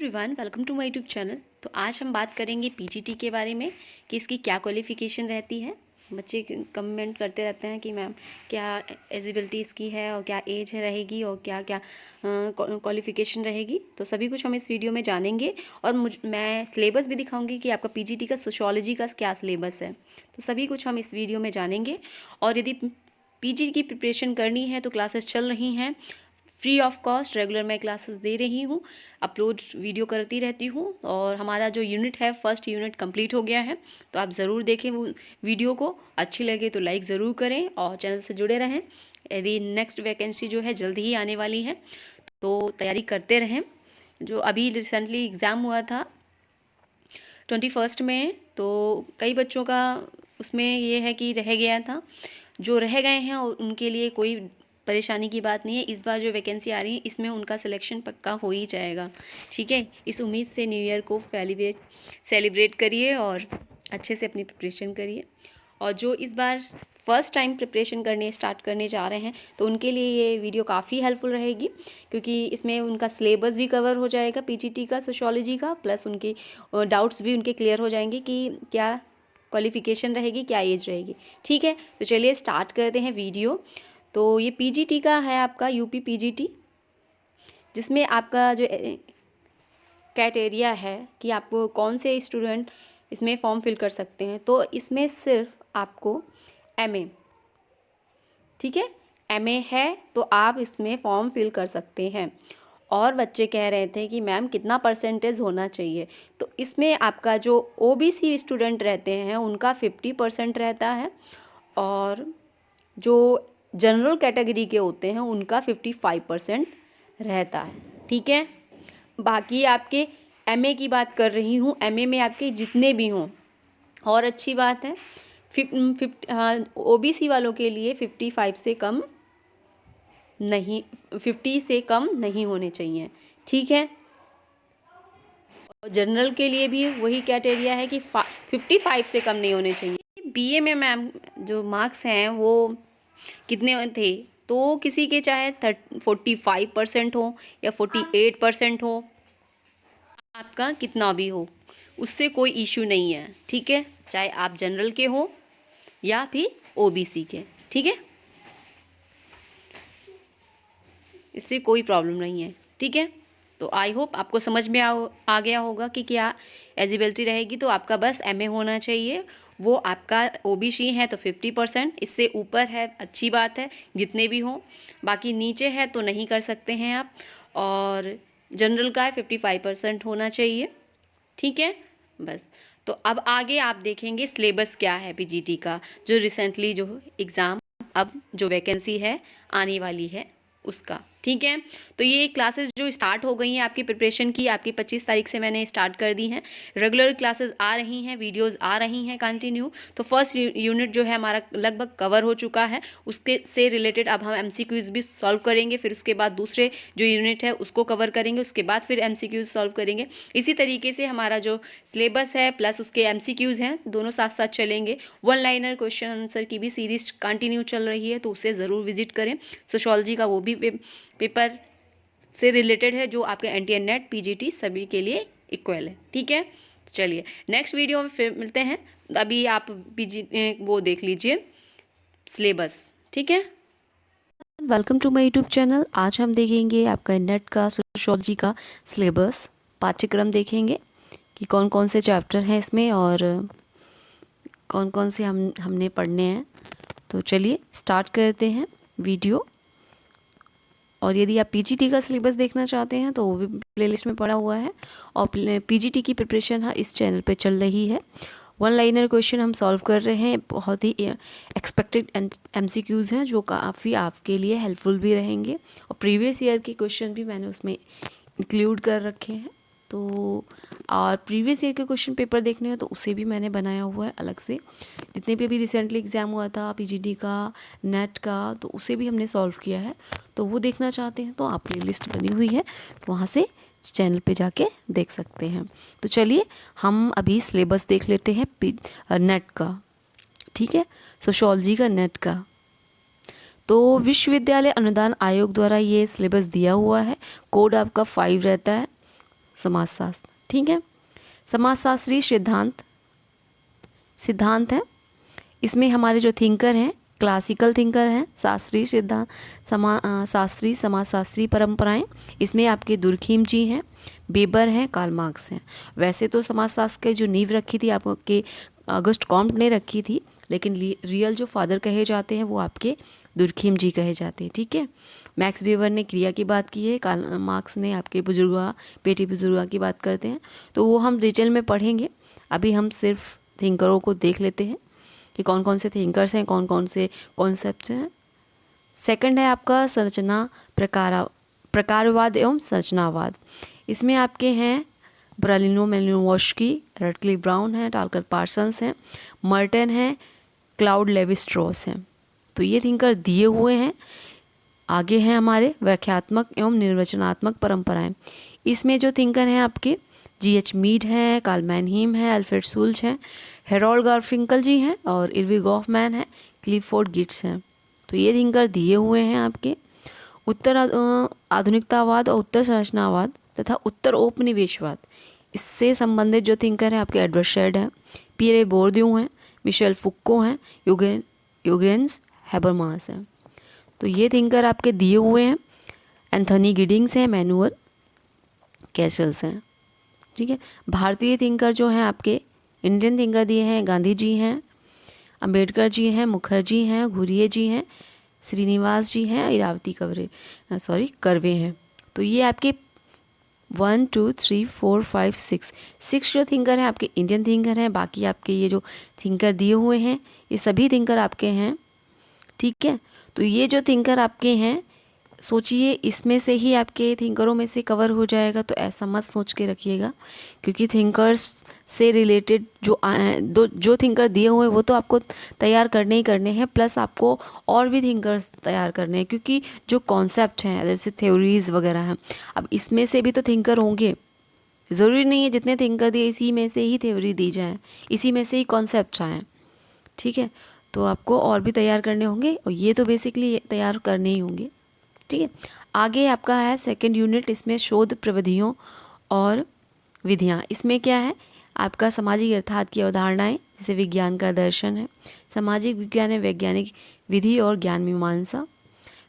Everyone, welcome to my YouTube channel. तो आज हम बात करेंगे पीजीटी के बारे में कि इसकी क्या क्वालिफ़िकेशन रहती है। बच्चे कमेंट करते रहते हैं कि मैम क्या एलिजिबिलिटी इसकी है और क्या एज है रहेगी और क्या क्या क्वालिफ़िकेशन रहेगी। तो सभी कुछ हम इस वीडियो में जानेंगे और मैं सिलेबस भी दिखाऊंगी कि आपका पीजीटी का सोशियोलॉजी का क्या सिलेबस है। तो सभी कुछ हम इस वीडियो में जानेंगे। और यदि पीजी की प्रिपरेशन करनी है तो क्लासेस चल रही हैं फ्री ऑफ कॉस्ट। रेगुलर मैं क्लासेस दे रही हूँ, अपलोड वीडियो करती रहती हूँ। और हमारा जो यूनिट है, फर्स्ट यूनिट कंप्लीट हो गया है, तो आप ज़रूर देखें वो वीडियो को। अच्छी लगे तो लाइक ज़रूर करें और चैनल से जुड़े रहें। यदि नेक्स्ट वैकेंसी जो है जल्दी ही आने वाली है तो तैयारी करते रहें। जो अभी रिसेंटली एग्ज़ाम हुआ था 21 में, तो कई बच्चों का उसमें ये है कि रह गया था। जो रह गए हैं उनके लिए कोई परेशानी की बात नहीं है। इस बार जो वैकेंसी आ रही है इसमें उनका सिलेक्शन पक्का हो ही जाएगा। ठीक है, इस उम्मीद से न्यू ईयर को सेलिब्रेट करिए और अच्छे से अपनी प्रिपरेशन करिए। और जो इस बार फर्स्ट टाइम प्रिपरेशन स्टार्ट करने जा रहे हैं तो उनके लिए ये वीडियो काफ़ी हेल्पफुल रहेगी, क्योंकि इसमें उनका सिलेबस भी कवर हो जाएगा पीजीटी का, सोशियोलॉजी का, प्लस उनकी डाउट्स भी उनके क्लियर हो जाएंगे कि क्या क्वालिफ़िकेशन रहेगी, क्या एज रहेगी। ठीक है, तो चलिए स्टार्ट करते हैं वीडियो। तो ये पीजीटी का है आपका यूपी पीजीटी, जिसमें आपका जो क्राइटेरिया है कि आपको कौन से स्टूडेंट इसमें फॉर्म फिल कर सकते हैं। तो इसमें सिर्फ आपको एमए, ठीक है, एमए है तो आप इसमें फॉर्म फिल कर सकते हैं। और बच्चे कह रहे थे कि मैम कितना परसेंटेज होना चाहिए, तो इसमें आपका जो ओबीसी स्टूडेंट रहते हैं उनका 50% रहता है और जो जनरल कैटेगरी के होते हैं उनका 55% रहता है। ठीक है, बाकी आपके एमए की बात कर रही हूँ, एमए में आपके जितने भी हों। और अच्छी बात है, ओबीसी वालों के लिए 55 से कम नहीं, 50 से कम नहीं होने चाहिए। ठीक है, और जनरल के लिए भी वही क्राइटेरिया है कि 55 से कम नहीं होने चाहिए। बीए में मैम जो मार्क्स हैं वो कितने थे, तो किसी के चाहे 45% हो या 48% हो, आपका कितना भी हो उससे कोई इशू नहीं है। ठीक है, चाहे आप जनरल के हो या फिर ओबीसी के। ठीक है, इससे कोई प्रॉब्लम नहीं है। ठीक है, तो आई होप आपको समझ में आ गया होगा कि क्या एलिजिबिलिटी रहेगी। तो आपका बस एमए होना चाहिए, वो आपका ओबीसी है तो 50%, इससे ऊपर है अच्छी बात है जितने भी हों, बाकी नीचे है तो नहीं कर सकते हैं आप। और जनरल का 55% होना चाहिए। ठीक है, बस। तो अब आगे आप देखेंगे सिलेबस क्या है पीजीटी का, जो रिसेंटली जो एग्ज़ाम अब जो वैकेंसी है आने वाली है उसका। ठीक है, तो ये क्लासेस जो स्टार्ट हो गई हैं आपकी प्रिपरेशन की, आपकी 25 तारीख से मैंने स्टार्ट कर दी हैं। रेगुलर क्लासेस आ रही हैं, वीडियोस आ रही हैं कंटिन्यू। तो फर्स्ट यूनिट जो है हमारा लगभग कवर हो चुका है, उसके से रिलेटेड अब हम एमसीक्यूज़ भी सॉल्व करेंगे। फिर उसके बाद दूसरे जो यूनिट है उसको कवर करेंगे, उसके बाद फिर एमसीक्यूज़ सॉल्व करेंगे। इसी तरीके से हमारा जो सिलेबस है प्लस उसके एमसीक्यूज़ हैं दोनों साथ साथ चलेंगे। वन लाइनर क्वेश्चन आंसर की भी सीरीज कंटिन्यू चल रही है, तो उसे ज़रूर विजिट करें। सोशियोलॉजी का वो भी पेपर से रिलेटेड है जो आपके एनटीए नेट पीजीटी सभी के लिए इक्वल है। ठीक है, तो चलिए नेक्स्ट वीडियो में फिर मिलते हैं। अभी आप पीजी वो देख लीजिए सिलेबस। ठीक है, welcome to my YouTube channel. आज हम देखेंगे आपका नेट का सोशियोलॉजी का सिलेबस, पाठ्यक्रम देखेंगे कि कौन कौन से चैप्टर हैं इसमें और कौन कौन से हमने पढ़ने हैं। तो चलिए स्टार्ट करते हैं वीडियो। और यदि आप पीजीटी का सिलेबस देखना चाहते हैं तो वो भी प्लेलिस्ट में पड़ा हुआ है और पीजीटी की प्रिपरेशन इस चैनल पे चल रही है। वन लाइनर क्वेश्चन हम सॉल्व कर रहे हैं, बहुत ही एक्सपेक्टेड एमसीक्यूज़ हैं जो काफ़ी आपके लिए हेल्पफुल भी रहेंगे। और प्रीवियस ईयर के क्वेश्चन भी मैंने उसमें इंक्लूड कर रखे हैं। तो और प्रीवियस ईयर के क्वेश्चन पेपर देखने हो तो उसे भी मैंने बनाया हुआ है अलग से। जितने भी अभी रिसेंटली एग्ज़ाम हुआ था पीजीटी का, नेट का, तो उसे भी हमने सॉल्व किया है। तो वो देखना चाहते हैं तो आप प्लेलिस्ट बनी हुई है, तो वहाँ से चैनल पे जाके देख सकते हैं। तो चलिए हम अभी सिलेबस देख लेते हैं नेट का। ठीक है, सोशियोलॉजी का नेट का। तो विश्वविद्यालय अनुदान आयोग द्वारा ये सिलेबस दिया हुआ है। कोड आपका 5 रहता है, समाजशास्त्र। ठीक है, समाजशास्त्री सिद्धांत है। इसमें हमारे जो थिंकर हैं क्लासिकल थिंकर हैं, शास्त्रीय सिद्धांत शास्त्रीय समाजशास्त्री परंपराएं, इसमें आपके दुर्खीम जी हैं, बेबर हैं, कार्ल मार्क्स हैं। वैसे तो समाजशास्त्र की जो नींव रखी थी आपके ऑगस्ट कॉम्ट ने रखी थी, लेकिन रियल जो फादर कहे जाते हैं वो आपके दुर्खीम जी कहे जाते हैं। ठीक है, मैक्स वेबर ने क्रिया की बात की है, कार्ल मार्क्स ने आपके बुजुर्गा बेटी बुजुर्गा की बात करते हैं, तो वो हम डिटेल में पढ़ेंगे। अभी हम सिर्फ थिंकरों को देख लेते हैं कि कौन कौन से थिंकर्स हैं, कौन कौन से कॉन्सेप्ट हैं। सेकंड है आपका संरचना प्रकारवाद एवं संरचनावाद। इसमें आपके हैं ब्रालिनो मेलिनोवस्की, रटक्लिफ ब्राउन है, टालकर पार्सन्स हैं, मर्टन है, क्लाउड लेवी स्ट्रॉस हैं। तो ये थिंकर दिए हुए हैं। आगे हैं हमारे व्याख्यात्मक एवं निर्वचनात्मक परंपराएं। इसमें जो थिंकर हैं आपके G.H. मीड हैं, कार्ल मैनहीम है, अल्फ्रेड सुल्ज हैं, हेरोल्ड गारफिंकल जी हैं और इरविंग गॉफमैन है, क्लिफोर्ड गिट्स हैं। तो ये थिंकर दिए हुए हैं आपके। उत्तर आधुनिकतावाद और उत्तर संरचनावाद तथा उत्तर औपनिवेशवाद, इससे संबंधित जो थिंकर हैं आपके एडवर्ड शेड हैं, पियरे बोर्दियू हैं, मिशेल फुक्को हैं, यूगेन्स हैबरमास हैं। तो ये थिंकर आपके दिए हुए हैं। एंथनी गिडिंग्स हैं, मैनुअल कैसल्स हैं। ठीक है, भारतीय थिंकर जो हैं आपके इंडियन थिंकर दिए हैं, गांधी जी हैं, अंबेडकर जी हैं, मुखर्जी हैं, घुरिये जी हैं, श्रीनिवास जी हैं, इरावती कर्वे हैं। तो ये आपके 1 2 3 4 5 6 जो थिंकर हैं आपके इंडियन थिंकर हैं। बाकी आपके ये जो थिंकर दिए हुए हैं ये सभी थिंकर आपके हैं। ठीक है, तो ये जो थिंकर आपके हैं, सोचिए इसमें से ही आपके थिंकरों में से कवर हो जाएगा, तो ऐसा मत सोच के रखिएगा, क्योंकि थिंकर्स से रिलेटेड जो थिंकर दिए हुए हैं वो तो आपको तैयार करने ही करने हैं, प्लस आपको और भी थिंकर्स तैयार करने हैं, क्योंकि जो कॉन्सेप्ट हैं जैसे थ्योरीज वगैरह हैं, अब इसमें से भी तो थिंकर होंगे। ज़रूरी नहीं है जितने थिंकर दिए इसी में से ही थ्योरी दी जाए, इसी में से ही कॉन्सेप्ट आएँ। ठीक है, तो आपको और भी तैयार करने होंगे, और ये तो बेसिकली तैयार करने ही होंगे। ठीक है, आगे आपका है सेकंड यूनिट, इसमें शोध प्रविधियों और विधियाँ। इसमें क्या है आपका सामाजिक अर्थात की अवधारणाएं, जैसे विज्ञान का दर्शन है, सामाजिक विज्ञान है, वैज्ञानिक विधि और ज्ञान मीमांसा,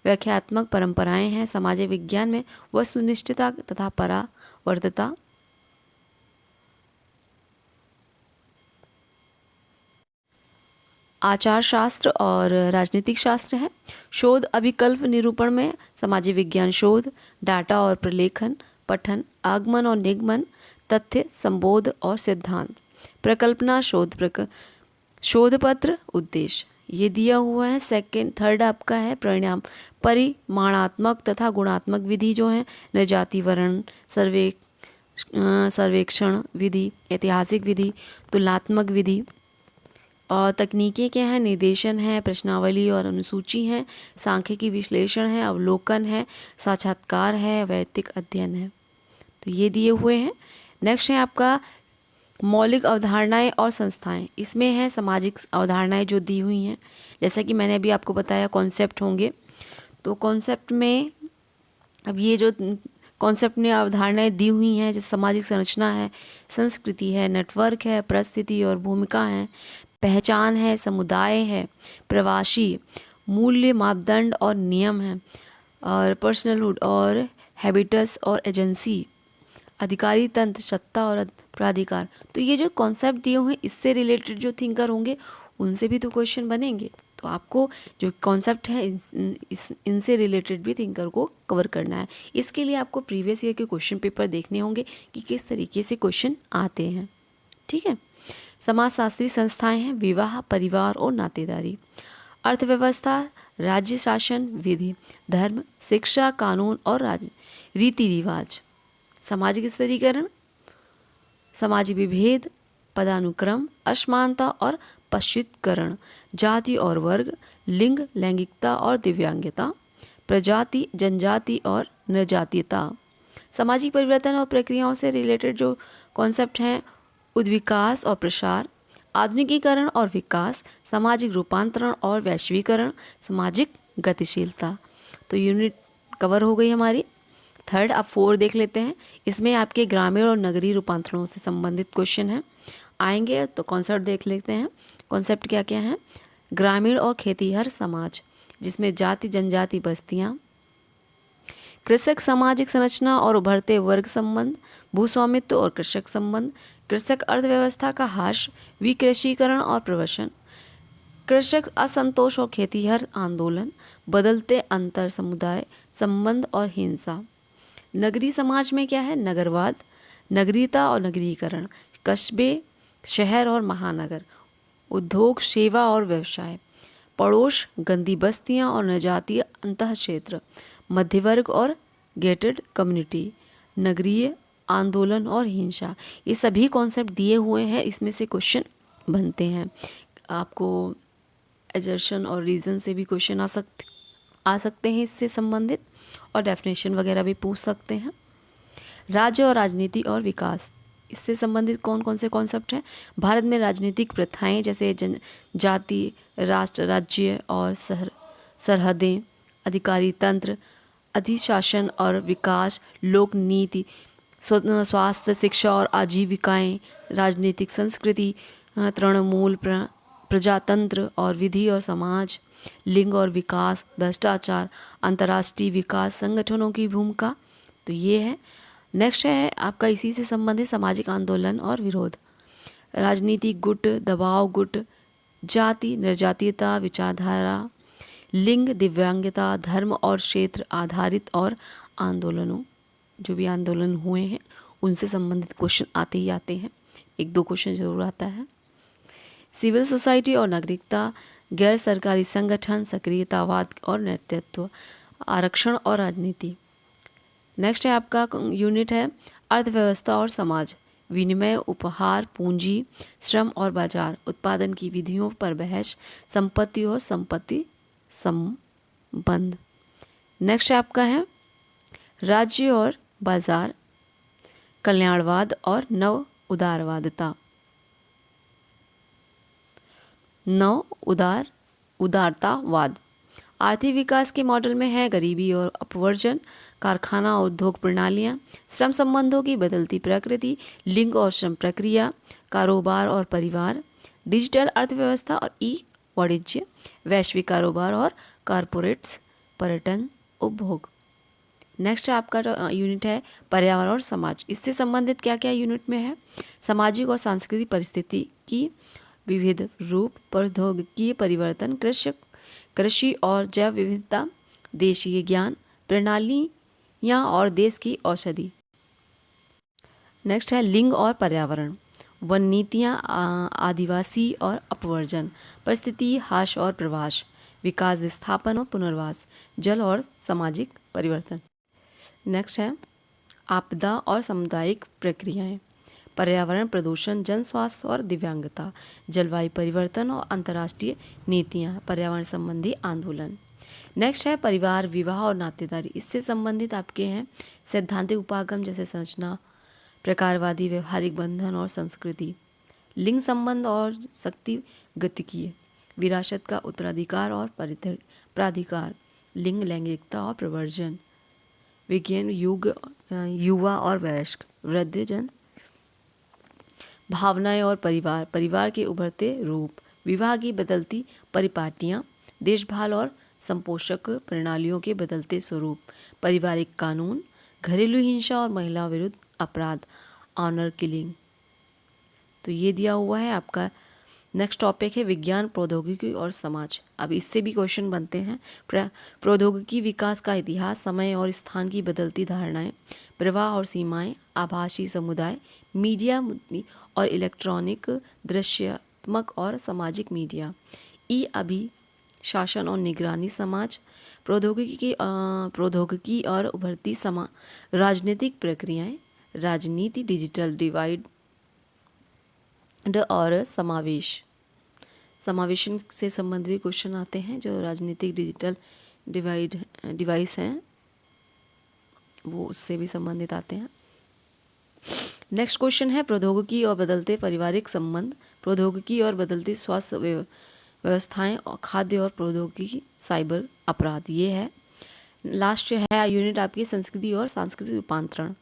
व्याख्यात्मक परंपराएं हैं सामाजिक विज्ञान में, वस्तुनिष्ठता तथा परावर्तता, आचार शास्त्र और राजनीतिक शास्त्र है। शोध अभिकल्प निरूपण में सामाजिक विज्ञान शोध, डाटा और प्रलेखन, पठन, आगमन और निगमन, तथ्य, संबोध और सिद्धांत, प्रकल्पना, शोध पत्र, उद्देश्य, ये दिया हुआ है। थर्ड आपका है परिमाणात्मक तथा गुणात्मक विधि जो है, निर्जातिवरण, सर्वेक्षण विधि, ऐतिहासिक विधि, तुलनात्मक विधि, और तकनीकें क्या है, निर्देशन है, प्रश्नावली और अनुसूची है, सांख्यिकी विश्लेषण है, अवलोकन है, साक्षात्कार है, वैयक्तिक अध्ययन है। तो ये दिए हुए हैं। नेक्स्ट है आपका मौलिक अवधारणाएं और संस्थाएं। इसमें है सामाजिक अवधारणाएं जो दी हुई हैं, जैसा कि मैंने अभी आपको बताया कॉन्सेप्ट होंगे। तो कॉन्सेप्ट में अब ये जो कॉन्सेप्ट में अवधारणाएं दी हुई हैं, जैसे सामाजिक संरचना है, संस्कृति है, नेटवर्क है, परिस्थिति और भूमिका है, पहचान है, समुदाय है, प्रवासी, मूल्य, मापदंड और नियम है, और पर्सनलहुड और हैबिटस और एजेंसी, अधिकारी तंत्र, सत्ता और प्राधिकार। तो ये जो कॉन्सेप्ट दिए हुए हैं इससे रिलेटेड जो थिंकर होंगे उनसे भी तो क्वेश्चन बनेंगे। तो आपको जो कॉन्सेप्ट है इनसे रिलेटेड भी थिंकर को कवर करना है। इसके लिए आपको प्रीवियस ईयर के क्वेश्चन पेपर देखने होंगे कि किस तरीके से क्वेश्चन आते हैं। ठीक है, समाजशास्त्री संस्थाएं हैं, विवाह, परिवार और नातेदारी, अर्थव्यवस्था, राज्य शासन विधि, धर्म, शिक्षा, कानून और रीति रिवाज, सामाजिक स्तरीकरण, सामाजिक विभेद, पदानुक्रम, असमानता और पश्चितकरण, जाति और वर्ग, लिंग, लैंगिकता और दिव्यांगता, प्रजाति, जनजाति और निर्जातीयता, सामाजिक परिवर्तन और प्रक्रियाओं से रिलेटेड जो कॉन्सेप्ट हैं, उद्विकास और प्रसार, आधुनिकीकरण और विकास, सामाजिक रूपांतरण और वैश्वीकरण, सामाजिक गतिशीलता। तो यूनिट कवर हो गई हमारी। थर्ड अब 4 देख लेते हैं। इसमें आपके ग्रामीण और नगरीय रूपांतरणों से संबंधित क्वेश्चन हैं आएंगे। तो कॉन्सेप्ट देख लेते हैं। कॉन्सेप्ट क्या क्या हैं? ग्रामीण और खेतीहर समाज, जिसमें जाति जनजाति बस्तियां, कृषक सामाजिक संरचना और उभरते वर्ग संबंध, भूस्वामित्व और कृषक संबंध, कृषक अर्थव्यवस्था का ह्रास, विकृषीकरण और प्रवसन, कृषक असंतोष और खेतीहर आंदोलन, बदलते अंतर समुदाय संबंध और हिंसा। नगरीय समाज में क्या है? नगरवाद, नगरीयता और नगरीकरण, कस्बे, शहर और महानगर, उद्योग, सेवा और व्यवसाय, पड़ोस, गंदी बस्तियां और नजातीय अंतः क्षेत्र, मध्यवर्ग और गेटेड कम्युनिटी, नगरीय आंदोलन और हिंसा। ये सभी कॉन्सेप्ट दिए हुए हैं, इसमें से क्वेश्चन बनते हैं। आपको एजर्शन और रीज़न से भी क्वेश्चन आ सकते हैं इससे संबंधित, और डेफिनेशन वगैरह भी पूछ सकते हैं। राज्य और राजनीति और विकास, इससे संबंधित कौन कौन से कॉन्सेप्ट हैं? भारत में राजनीतिक प्रथाएं जैसे जाति, राष्ट्र, राज्य और सरहदें, अधिकारी तंत्र, अधिशासन और विकास, लोक नीति, स्वास्थ्य, शिक्षा और आजीविकाएं, राजनीतिक संस्कृति, तृणमूल प्रजातंत्र और विधि और समाज, लिंग और विकास, भ्रष्टाचार, अंतर्राष्ट्रीय विकास संगठनों की भूमिका। तो ये है। नेक्स्ट है आपका इसी से संबंधित सामाजिक आंदोलन और विरोध, राजनीतिक गुट, दबाव गुट, जाति, निर्जातीयता, विचारधारा, लिंग, दिव्यांगता, धर्म और क्षेत्र आधारित और आंदोलनों, जो भी आंदोलन हुए हैं उनसे संबंधित क्वेश्चन आते ही आते हैं, 1-2 क्वेश्चन जरूर आता है। सिविल सोसाइटी और नागरिकता, गैर सरकारी संगठन, सक्रियतावाद और नेतृत्व, आरक्षण और राजनीति। नेक्स्ट है आपका यूनिट है अर्थव्यवस्था और समाज, विनिमय, उपहार, पूंजी, श्रम और बाजार, उत्पादन की विधियों पर बहस, संपत्ति और संपत्ति संबंध। नेक्स्ट आपका है राज्य और बाजार, कल्याणवाद और नव उदारवादता, उदारतावाद। आर्थिक विकास के मॉडल में है गरीबी और अपवर्जन, कारखाना और उद्योग प्रणालियाँ, श्रम संबंधों की बदलती प्रकृति, लिंग और श्रम प्रक्रिया, कारोबार और परिवार, डिजिटल अर्थव्यवस्था और वाणिज्य, वैश्विक कारोबार और कारपोरेट्स, पर्यटन, उपभोग। नेक्स्ट आपका यूनिट है पर्यावरण और समाज, इससे संबंधित क्या क्या यूनिट में है? सामाजिक और सांस्कृतिक परिस्थिति की विविध रूप, प्रौद्योगिकी परिवर्तन, कृषि और जैव विविधता, देशीय ज्ञान प्रणालियाँ और देश की औषधि। नेक्स्ट है लिंग और पर्यावरण, वन नीतियाँ, आदिवासी और अपवर्जन, परिस्थिति, ह्रास और प्रवास, विकास, विस्थापन और पुनर्वास, जल और सामाजिक परिवर्तन। नेक्स्ट है आपदा और सामुदायिक प्रक्रियाएं, पर्यावरण, प्रदूषण, जन स्वास्थ्य और दिव्यांगता, जलवायु परिवर्तन और अंतर्राष्ट्रीय नीतियाँ, पर्यावरण संबंधी आंदोलन। नेक्स्ट है परिवार, विवाह और नातेदारी, इससे संबंधित आपके हैं सैद्धांतिक उपागम जैसे संरचना, प्रकारवादी, व्यवहारिक बंधन और संस्कृति, लिंग संबंध और शक्ति गतिकीय, विरासत का उत्तराधिकार और प्राधिकार, लिंग, लैंगिकता और प्रवर्जन, विज्ञान, युवा और वयस्क, वृद्धजन, भावनाएं और परिवार के उभरते रूप, विवाह की बदलती परिपाटियाँ, देखभाल और संपोषक प्रणालियों के बदलते स्वरूप, पारिवारिक कानून, घरेलू हिंसा और महिला विरुद्ध अपराध, ऑनर किलिंग। तो ये दिया हुआ है आपका। नेक्स्ट टॉपिक है विज्ञान, प्रौद्योगिकी और समाज। अब इससे भी क्वेश्चन बनते हैं। प्रौद्योगिकी विकास का इतिहास, समय और स्थान की बदलती धारणाएं, प्रवाह और सीमाएं, आभासी समुदाय, मीडिया और इलेक्ट्रॉनिक, दृश्यात्मक और सामाजिक मीडिया, शासन और निगरानी समाज, प्रौद्योगिकी और उभरती राजनीतिक प्रक्रियाएं, राजनीति, डिजिटल डिवाइड और समावेशन से संबंधित क्वेश्चन आते हैं। जो राजनीतिक डिजिटल डिवाइस हैं वो उससे भी संबंधित आते हैं। नेक्स्ट क्वेश्चन है प्रौद्योगिकी और बदलते पारिवारिक संबंध, प्रौद्योगिकी और बदलती स्वास्थ्य व्यवस्थाएं और खाद्य और प्रौद्योगिकी, साइबर अपराध। ये है लास्ट है यूनिट आपकी संस्कृति और सांस्कृतिक रूपांतरण।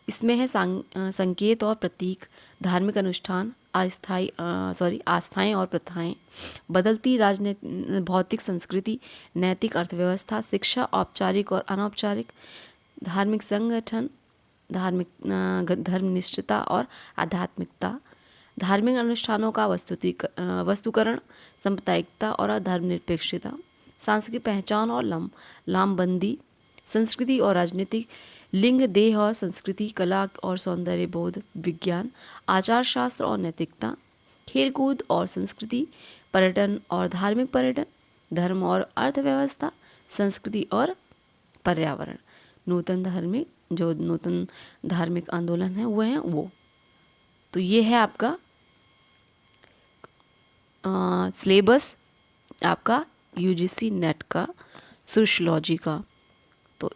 इसमें है संकेत और प्रतीक, धार्मिक अनुष्ठान, आस्थाएं और प्रथाएं, बदलती भौतिक संस्कृति, नैतिक अर्थव्यवस्था, शिक्षा औपचारिक और अनौपचारिक, धार्मिक संगठन, धर्मनिष्ठता और आध्यात्मिकता, धार्मिक अनुष्ठानों का वस्तुकरण, सांप्रदायिकता और धर्मनिरपेक्षता, सांस्कृतिक पहचान और लामबंदी, संस्कृति और राजनीतिक, लिंग, देह और संस्कृति, कला और सौंदर्य बोध, विज्ञान, आचार शास्त्र और नैतिकता, खेलकूद और संस्कृति, पर्यटन और धार्मिक पर्यटन, धर्म और अर्थव्यवस्था, संस्कृति और पर्यावरण। नूतन धार्मिक आंदोलन है वो हैं वो। तो ये है आपका सिलेबस आपका यूजीसी नेट का सोशियोलॉजी का। तो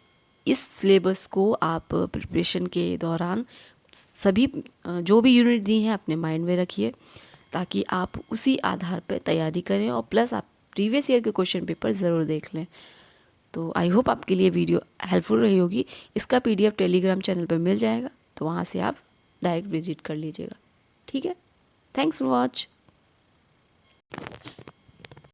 इस सिलेबस को आप प्रिपरेशन के दौरान सभी जो भी यूनिट दी हैं अपने माइंड में रखिए, ताकि आप उसी आधार पर तैयारी करें और प्लस आप प्रीवियस ईयर के क्वेश्चन पेपर ज़रूर देख लें। तो आई होप आपके लिए वीडियो हेल्पफुल रही होगी। इसका PDF टेलीग्राम चैनल पर मिल जाएगा, तो वहाँ से आप डायरेक्ट विजिट कर लीजिएगा। ठीक है, थैंक्स फॉर वॉच।